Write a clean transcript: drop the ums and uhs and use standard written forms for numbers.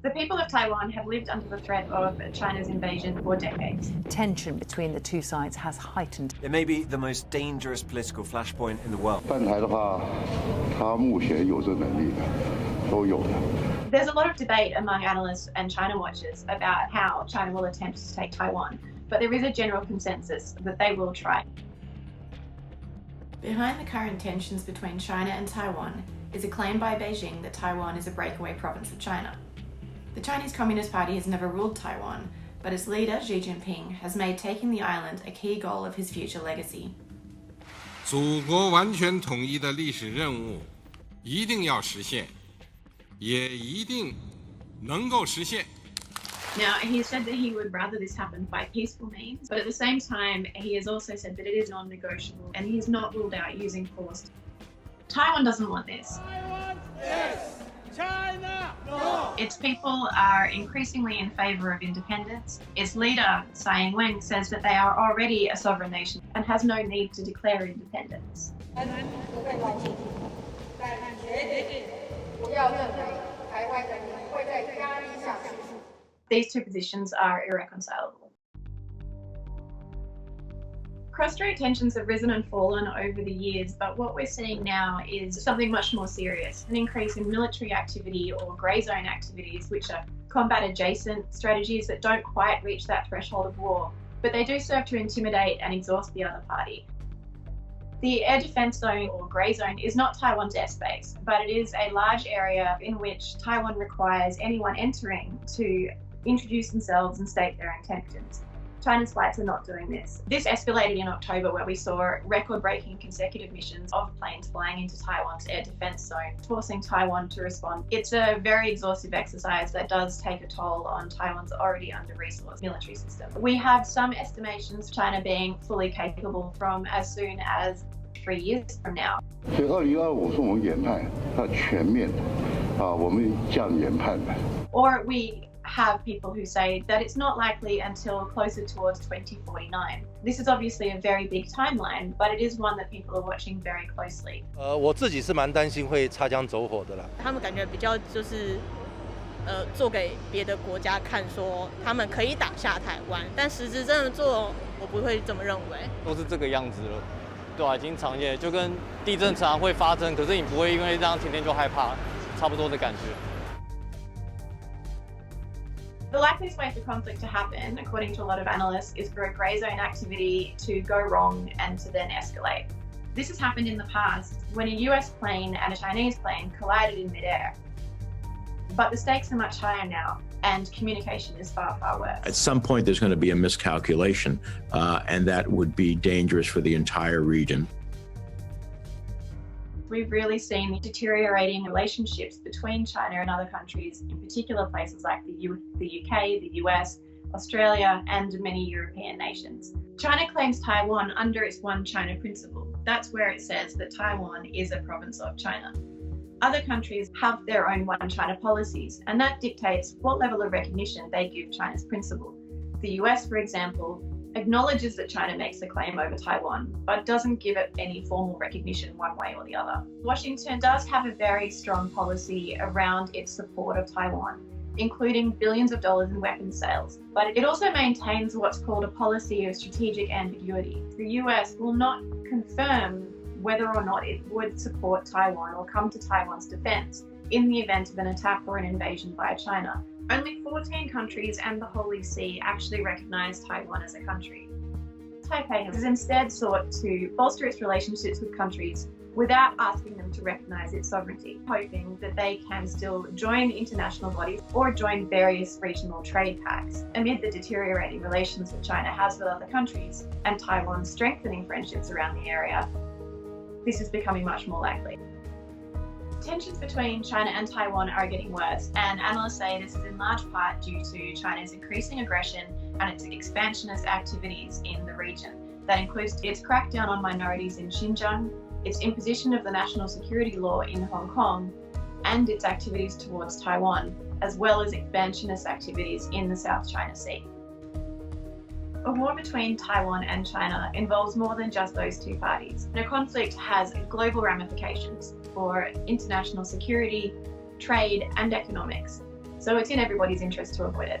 The people of Taiwan have lived under the threat of China's invasion for decades. Tension between the two sides has heightened. It may be the most dangerous political flashpoint in the world. 犯台的话，他目前有这能力的，都有的。 There's a lot of debate among analysts and China watchers about how China will attempt to take Taiwan, but there is a general consensus that they will try. Behind the current tensions between China and Taiwan is a claim by Beijing that Taiwan is a breakaway province of China. The Chinese Communist Party has never ruled Taiwan, but its leader, Xi Jinping, has made taking the island a key goal of his future legacy. 祖国完全统一的历史任务一定要实现，也一定能够实现。 Now, he said that he would rather this happen by peaceful means, but at the same time, he has also said that it is non-negotiable and he has not ruled out using force. Taiwan doesn't want this. Taiwan, yes. China, no. Its people are increasingly in favour of independence. Its leader, Tsai Ing-wen, says that they are already a sovereign nation and has no need to declare independence. These two positions are irreconcilable. Cross-strait tensions have risen and fallen over the years, but what we're seeing now is something much more serious, an increase in military activity or grey zone activities, which are combat-adjacent strategies that don't quite reach that threshold of war, but they do serve to intimidate and exhaust the other party. The air defence zone or grey zone is not Taiwan's airspace, but it is a large area in which Taiwan requires anyone entering to introduce themselves and state their intentions. China's flights are not doing this. This escalated in October, where we saw record-breaking consecutive missions of planes flying into Taiwan's air defence zone, forcing Taiwan to respond. It's a very exhaustive exercise that does take a toll on Taiwan's already under-resourced military system. We have some estimations of China being fully capable from as soon as 3 years from now. 所以2025是我们研判，它全面我们这样研判的。 Or we have people who say that it's not likely until closer towards 2049. This is obviously a very big timeline, but it is one that people are watching very closely. 我自己是蛮担心会擦枪走火的啦。他们感觉比较就是做给别的国家看，说他们可以打下台湾，但实质真的做，我不会这么认为。都是这个样子了，对啊，已经常见，就跟地震常常会发生，可是你不会因为这样天天就害怕，差不多的感觉。 The likeliest way for conflict to happen, according to a lot of analysts, is for a grey zone activity to go wrong and to then escalate. This has happened in the past when a US plane and a Chinese plane collided in midair. But the stakes are much higher now, and communication is far, far worse. At some point, there's going to be a miscalculation, and that would be dangerous for the entire region. We've really seen deteriorating relationships between China and other countries, in particular places like the UK, the US, Australia, and many European nations. China claims Taiwan under its One China principle. That's where it says that Taiwan is a province of China. Other countries have their own One China policies, and that dictates what level of recognition they give China's principle. The US, for example, acknowledges that China makes a claim over Taiwan, but doesn't give it any formal recognition one way or the other. Washington does have a very strong policy around its support of Taiwan, including billions of dollars in weapons sales, but it also maintains what's called a policy of strategic ambiguity. The US will not confirm whether or not it would support Taiwan or come to Taiwan's defense in the event of an attack or an invasion by China. Only 14 countries and the Holy See actually recognise Taiwan as a country. Taipei has instead sought to bolster its relationships with countries without asking them to recognise its sovereignty, hoping that they can still join international bodies or join various regional trade pacts amid the deteriorating relations that China has with other countries and Taiwan's strengthening friendships around the area. This is becoming much more likely. Tensions between China and Taiwan are getting worse, and analysts say this is in large part due to China's increasing aggression and its expansionist activities in the region. That includes its crackdown on minorities in Xinjiang, its imposition of the national security law in Hong Kong, and its activities towards Taiwan, as well as expansionist activities in the South China Sea. A war between Taiwan and China involves more than just those two parties. The conflict has global ramifications for international security, trade, and economics. So it's in everybody's interest to avoid it.